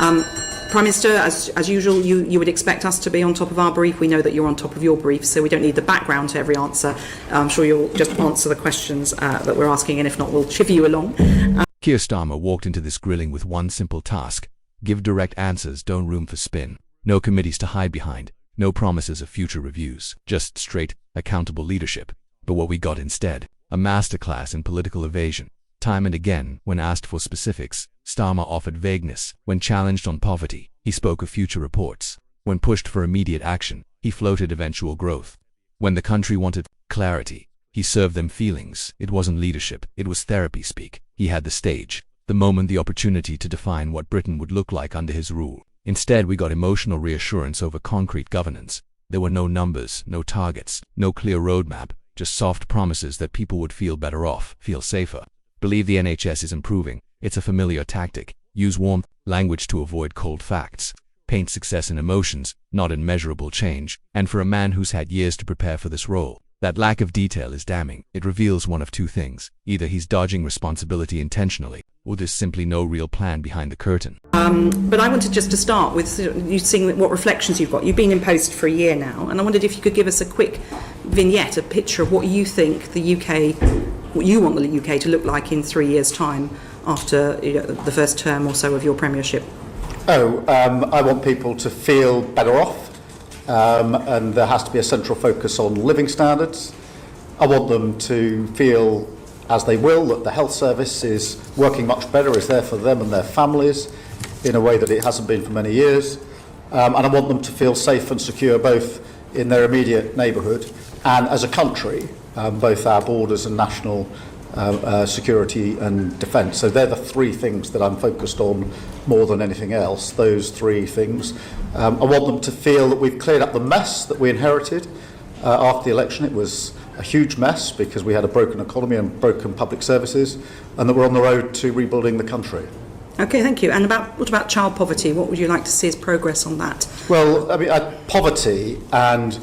Prime Minister, as usual, you would expect us to be on top of our brief. We know that you're on top of your brief, so we don't need the background to every answer. I'm sure you'll just answer the questions that we're asking, and if not, we'll chivvy you along. Keir Starmer walked into this grilling with one simple task: give direct answers, don't room for spin. No committees to hide behind, no promises of future reviews, just straight, accountable leadership. But what we got instead, a masterclass in political evasion. Time and again, when asked for specifics, Starmer offered vagueness. When challenged on poverty, he spoke of future reports. When pushed for immediate action, he floated eventual growth. When the country wanted clarity, he served them feelings. It wasn't leadership, it was therapy speak. He had the stage, the moment, the opportunity to define what Britain would look like under his rule. Instead, we got emotional reassurance over concrete governance. There were no numbers, no targets, no clear roadmap, just soft promises that people would feel better off, feel safer. Believe the NHS is improving. It's a familiar tactic. Use warm language to avoid cold facts. Paint success in emotions, not in measurable change. And for a man who's had years to prepare for this role, that lack of detail is damning. It reveals one of two things. Either he's dodging responsibility intentionally, or there's simply no real plan behind the curtain. But I wanted just to start with you seeing what reflections you've got. You've been in post for a year now, and I wondered if you could give us a quick vignette, a picture of what you think the UK, what you want the UK to look like in 3 years' time after the first term or so of your premiership. I want people to feel better off, and there has to be a central focus on living standards. I want them to feel, as they will, that the health service is working much better, is there for them and their families in a way that it hasn't been for many years. And I want them to feel safe and secure both in their immediate neighbourhood and as a country, both our borders and national security and defence. So they're the three things that I'm focused on more than anything else, those three things. I want them to feel that we've cleared up the mess that we inherited after the election. It was a huge mess because we had a broken economy and broken public services, and that we're on the road to rebuilding the country. Okay, thank you. And what about child poverty? What would you like to see as progress on that? Well, I mean, poverty and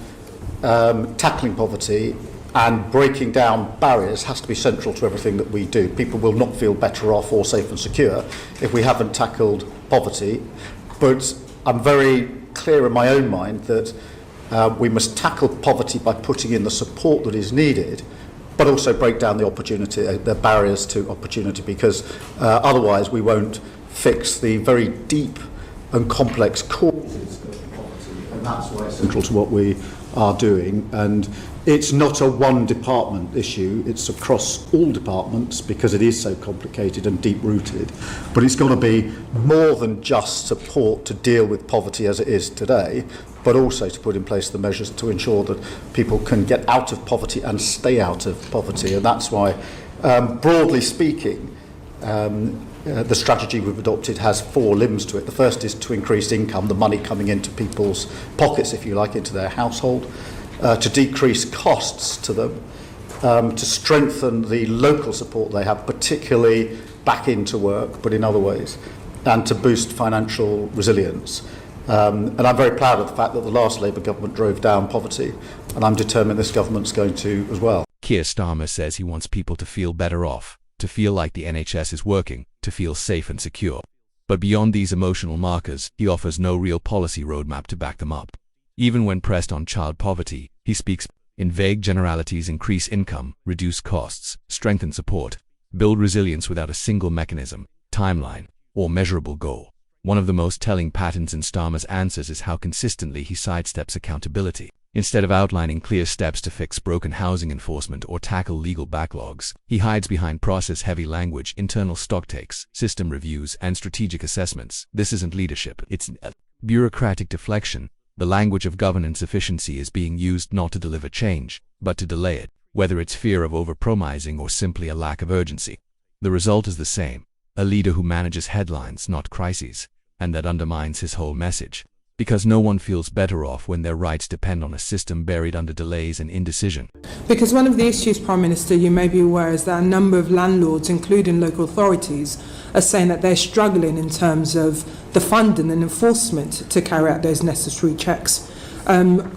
tackling poverty and breaking down barriers has to be central to everything that we do. People will not feel better off or safe and secure if we haven't tackled poverty. But I'm very clear in my own mind that we must tackle poverty by putting in the support that is needed, but also break down the barriers to opportunity, because otherwise we won't fix the very deep and complex causes of poverty, and that's why it's central to what we are doing. And it's not a one department issue, it's across all departments because it is so complicated and deep rooted, but it's got to be more than just support to deal with poverty as it is today, but also to put in place the measures to ensure that people can get out of poverty and stay out of poverty. And that's why, broadly speaking, the strategy we've adopted has four limbs to it. The first is to increase income, the money coming into people's pockets, if you like, into their household, to decrease costs to them, to strengthen the local support they have, particularly back into work, but in other ways, and to boost financial resilience. And I'm very proud of the fact that the last Labour government drove down poverty, and I'm determined this government's going to as well. Keir Starmer says he wants people to feel better off, to feel like the NHS is working, to feel safe and secure. But beyond these emotional markers, he offers no real policy roadmap to back them up. Even when pressed on child poverty, he speaks in vague generalities: increase income, reduce costs, strengthen support, build resilience without a single mechanism, timeline, or measurable goal. One of the most telling patterns in Starmer's answers is how consistently he sidesteps accountability. Instead of outlining clear steps to fix broken housing enforcement or tackle legal backlogs, he hides behind process-heavy language, internal stocktakes, system reviews, and strategic assessments. This isn't leadership, it's bureaucratic deflection. The language of governance efficiency is being used not to deliver change, but to delay it, whether it's fear of overpromising or simply a lack of urgency. The result is the same: a leader who manages headlines, not crises, and that undermines his whole message. Because no one feels better off when their rights depend on a system buried under delays and indecision. Because one of the issues, Prime Minister, you may be aware, is that a number of landlords, including local authorities, are saying that they're struggling in terms of the funding and enforcement to carry out those necessary checks.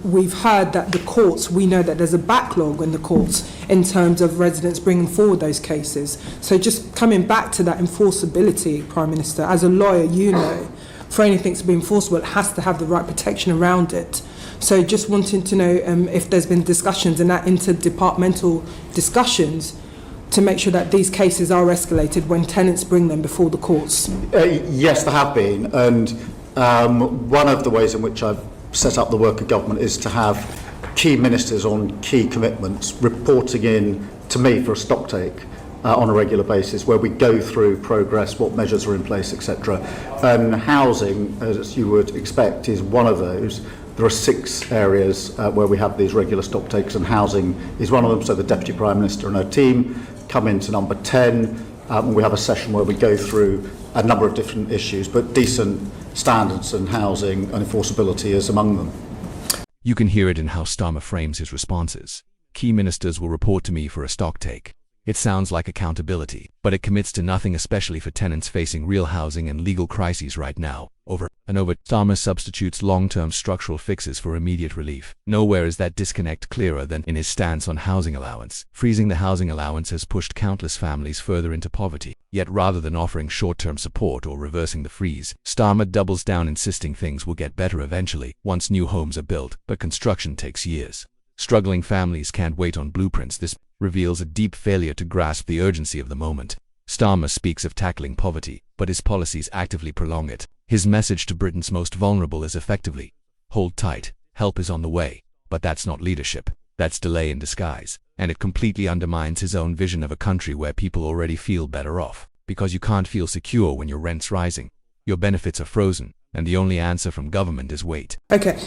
We've heard that the courts, we know that there's a backlog in the courts in terms of residents bringing forward those cases. So just coming back to that enforceability, Prime Minister, as a lawyer, you know for anything to be enforceable, it has to have the right protection around it. So just wanting to know if there's been discussions in that interdepartmental discussions to make sure that these cases are escalated when tenants bring them before the courts. Yes, there have been, and one of the ways in which I've set up the work of government is to have key ministers on key commitments reporting in to me for a stocktake on a regular basis, where we go through progress, what measures are in place, etc. And housing, as you would expect, is one of those. There are 6 areas where we have these regular stocktakes, and housing is one of them. So the Deputy Prime Minister and her team come into number 10, and we have a session where we go through a number of different issues, but decent standards and housing and enforceability is among them. You can hear it in how Starmer frames his responses. Key ministers will report to me for a stocktake. It sounds like accountability, but it commits to nothing, especially for tenants facing real housing and legal crises right now. Over and over, Starmer substitutes long-term structural fixes for immediate relief. Nowhere is that disconnect clearer than in his stance on housing allowance. Freezing the housing allowance has pushed countless families further into poverty. Yet rather than offering short-term support or reversing the freeze, Starmer doubles down, insisting things will get better eventually, once new homes are built, but construction takes years. Struggling families can't wait on blueprints. This reveals a deep failure to grasp the urgency of the moment. Starmer speaks of tackling poverty, but his policies actively prolong it. His message to Britain's most vulnerable is effectively, hold tight, help is on the way. But that's not leadership, that's delay in disguise, and it completely undermines his own vision of a country where people already feel better off. Because you can't feel secure when your rent's rising, your benefits are frozen, and the only answer from government is wait. Okay,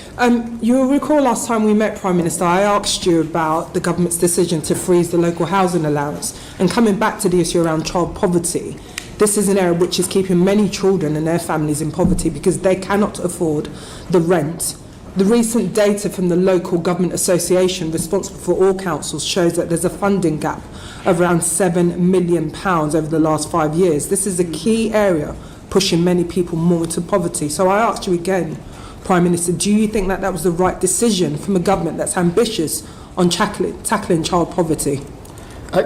you'll recall last time we met, Prime Minister, I asked you about the government's decision to freeze the local housing allowance, and coming back to the issue around child poverty, this is an area which is keeping many children and their families in poverty because they cannot afford the rent. The recent data from the local government association responsible for all councils shows that there's a funding gap of around £7 million over the last 5 years. This is a key area pushing many people more into poverty. So I asked you again, Prime Minister, do you think that that was the right decision from a government that's ambitious on tackling child poverty?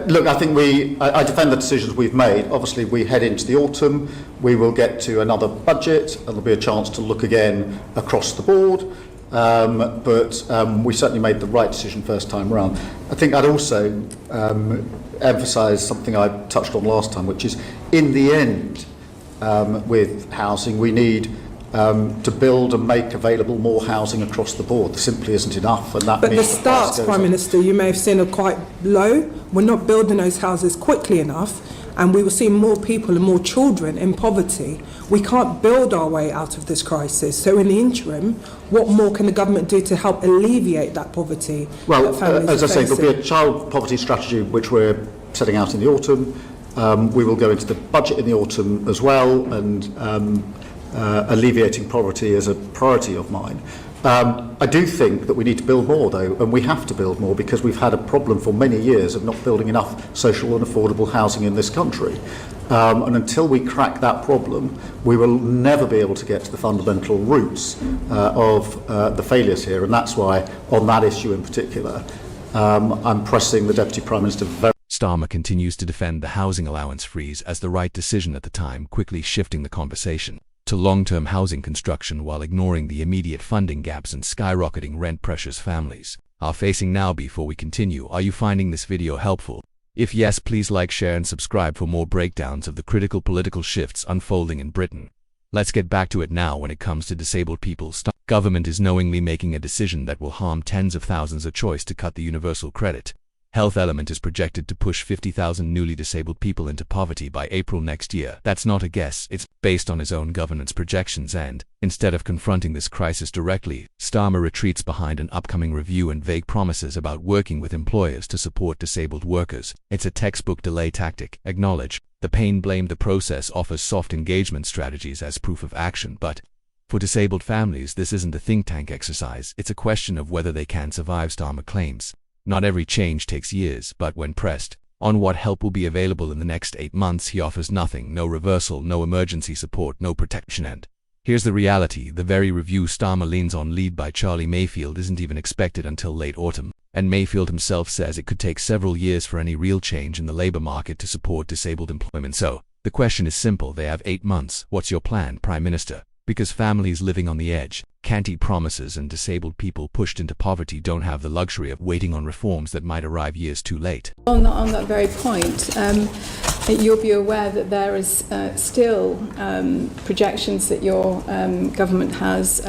Look, I think I defend the decisions we've made. Obviously, we head into the autumn. We will get to another budget, and there'll be a chance to look again across the board. But we certainly made the right decision first time around. I think I'd also emphasise something I touched on last time, which is, in the end, with housing, we need to build and make available more housing across the board. There simply isn't enough, and that but means the starts, Prime Minister, you may have seen are quite low. We're not building those houses quickly enough, and we will see more people and more children in poverty. We can't build our way out of this crisis. So in the interim, what more can the government do to help alleviate that poverty? Well, that families as I are say, facing? there'll be a child poverty strategy which we're setting out in the autumn. We will go into the budget in the autumn as well, and alleviating poverty is a priority of mine. I do think that we need to build more, though, and we have to build more because we've had a problem for many years of not building enough social and affordable housing in this country. And until we crack that problem, we will never be able to get to the fundamental roots of the failures here, and that's why, on that issue in particular, I'm pressing the Deputy Prime Minister very. Starmer continues to defend the housing allowance freeze as the right decision at the time, quickly shifting the conversation to long-term housing construction while ignoring the immediate funding gaps and skyrocketing rent pressures families are facing now. Before we continue, are you finding this video helpful? If yes, please like, share and subscribe for more breakdowns of the critical political shifts unfolding in Britain. Let's get back to it now. When it comes to disabled people, government is knowingly making a decision that will harm tens of thousands. A choice to cut the universal credit health element is projected to push 50,000 newly disabled people into poverty by April next year. That's not a guess, it's based on his own governance projections, and instead of confronting this crisis directly, Starmer retreats behind an upcoming review and vague promises about working with employers to support disabled workers. It's a textbook delay tactic. Acknowledge the pain, blame the process, offers soft engagement strategies as proof of action, but for disabled families, this isn't a think tank exercise. It's a question of whether they can survive. Starmer claims not every change takes years, but when pressed on what help will be available in the next 8 months, he offers nothing. No reversal, no emergency support, no protection. And here's the reality: the very review Starmer leans on, led by Charlie Mayfield, isn't even expected until late autumn, and Mayfield himself says it could take several years for any real change in the labour market to support disabled employment. So the question is simple: they have 8 months. What's your plan, Prime Minister? because families living on the edge can't eat promises, and disabled people pushed into poverty don't have the luxury of waiting on reforms that might arrive years too late. On that very point, you'll be aware that there is still projections that your government has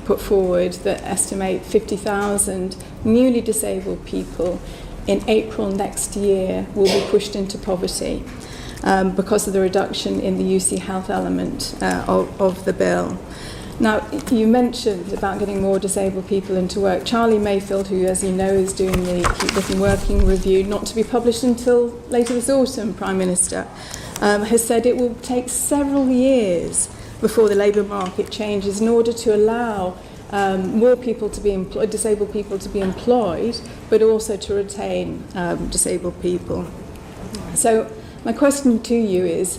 put forward that estimate 50,000 newly disabled people in April next year will be pushed into poverty because of the reduction in the UC health element of the bill. Now, you mentioned about getting more disabled people into work. Charlie Mayfield, who, as you know, is doing the Keep Looking Working review, not to be published until later this autumn, Prime Minister, has said it will take several years before the labour market changes in order to allow more people to be employed, disabled people to be employed, but also to retain disabled people. So my question to you is,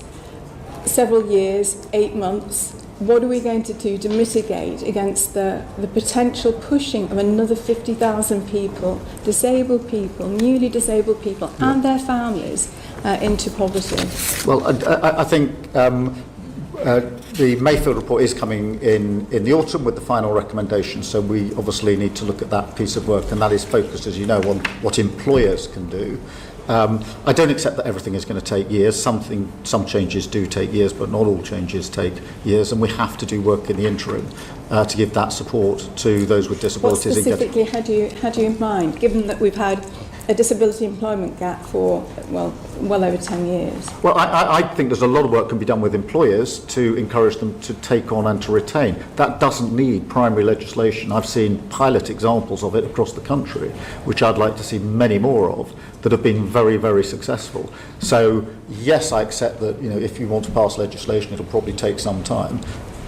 several years, 8 months, what are we going to do to mitigate against the potential pushing of another 50,000 people, disabled people, newly disabled people, and their families into poverty? Well, I think the Mayfield report is coming in the autumn with the final recommendations, so we obviously need to look at that piece of work, and that is focused, as you know, on what employers can do. I don't accept that everything is going to take years. Some changes do take years, but not all changes take years, and we have to do work in the interim to give that support to those with disabilities. What specifically had you in mind, given that we've had a disability employment gap for, well over 10 years? Well, I think there's a lot of work can be done with employers to encourage them to take on and to retain. That doesn't need primary legislation. I've seen pilot examples of it across the country, which I'd like to see many more of, that have been very, very successful. So, yes, I accept that, if you want to pass legislation, it'll probably take some time.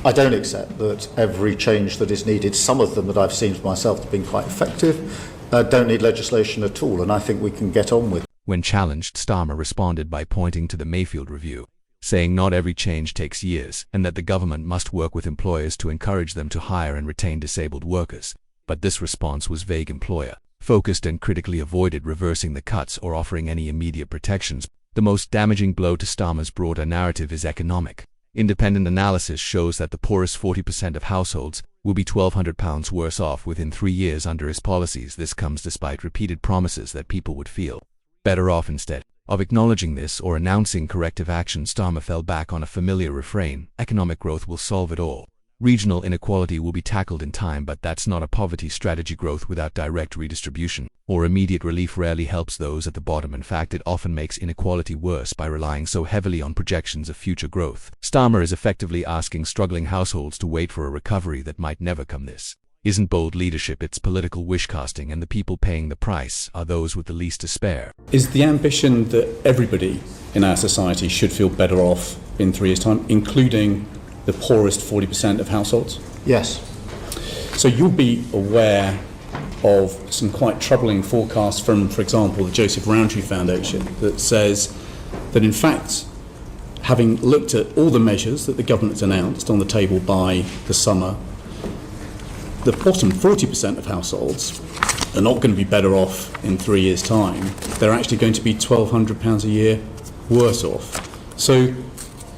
I don't accept that every change that is needed, some of them that I've seen for myself have been quite effective, don't need legislation at all, and I think we can get on with it. When challenged, Starmer responded by pointing to the Mayfield review, saying not every change takes years, and that the government must work with employers to encourage them to hire and retain disabled workers. But this response was vague, employer-focused, and critically avoided reversing the cuts or offering any immediate protections. The most damaging blow to Starmer's broader narrative is economic. Independent analysis shows that the poorest 40% of households will be £1,200 worse off within 3 years under his policies. This comes despite repeated promises that people would feel better off. Instead of acknowledging this or announcing corrective action, Starmer fell back on a familiar refrain: economic growth will solve it all. Regional inequality will be tackled in time, but that's not a poverty strategy. Growth without direct redistribution or immediate relief rarely helps those at the bottom. In fact, it often makes inequality worse by relying so heavily on projections of future growth. Starmer is effectively asking struggling households to wait for a recovery that might never come. This isn't bold leadership, it's political wish-casting, and the people paying the price are those with the least to spare. Is the ambition that everybody in our society should feel better off in 3 years' time, including the poorest 40% of households? Yes. So you'll be aware of some quite troubling forecasts from, for example, the Joseph Rowntree Foundation that says that, in fact, having looked at all the measures that the government's announced on the table by the summer, the bottom 40% of households are not going to be better off in 3 years' time. They're actually going to be £1,200 a year worse off. So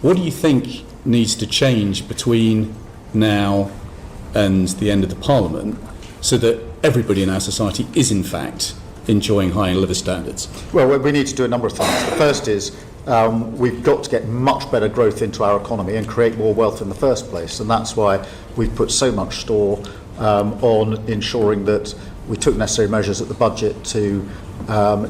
what do you think needs to change between now and the end of the Parliament so that everybody in our society is in fact enjoying higher living standards? Well, we need to do a number of things. The first is we've got to get much better growth into our economy and create more wealth in the first place, and that's why we've put so much store on ensuring that we took necessary measures at the budget to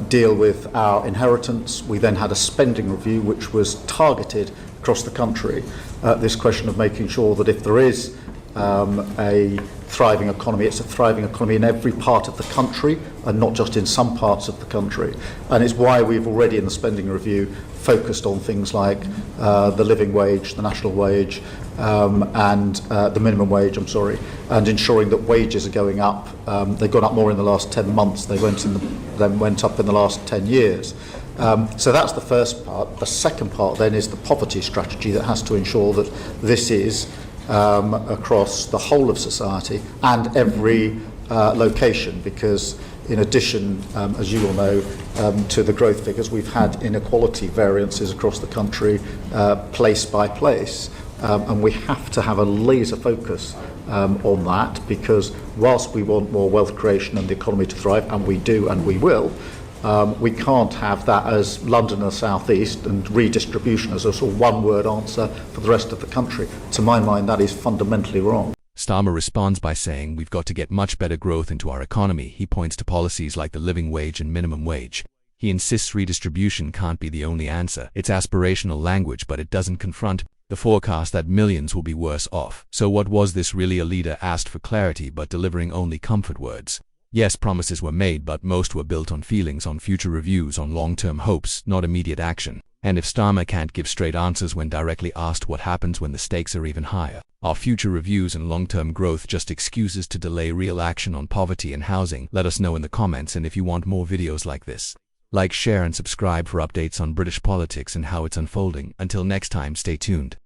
deal with our inheritance. We then had a spending review which was targeted across the country at this question of making sure that if there is a thriving economy, it's a thriving economy in every part of the country and not just in some parts of the country. And it's why we've already in the spending review focused on things like the living wage, the national wage, and the minimum wage, and ensuring that wages are going up. They've gone up more in the last 10 months. They went up in the last 10 years. So that's the first part. The second part then is the poverty strategy that has to ensure that this is across the whole of society and every location, because in addition, as you all know, to the growth figures, we've had inequality variances across the country, place by place, And we have to have a laser focus on that, because whilst we want more wealth creation and the economy to thrive, and we do and we will, we can't have that as London and the South East and redistribution as a sort of one-word answer for the rest of the country. To my mind, that is fundamentally wrong. Starmer responds by saying we've got to get much better growth into our economy. He points to policies like the living wage and minimum wage. He insists redistribution can't be the only answer. It's aspirational language, but it doesn't confront the forecast that millions will be worse off. So what was this really? A leader asked for clarity but delivering only comfort words. Yes, promises were made, but most were built on feelings, on future reviews, on long-term hopes, not immediate action. And if Starmer can't give straight answers when directly asked what happens when the stakes are even higher, are future reviews and long-term growth just excuses to delay real action on poverty and housing? Let us know in the comments, and if you want more videos like this, like, share and subscribe for updates on British politics and how it's unfolding. Until next time, stay tuned.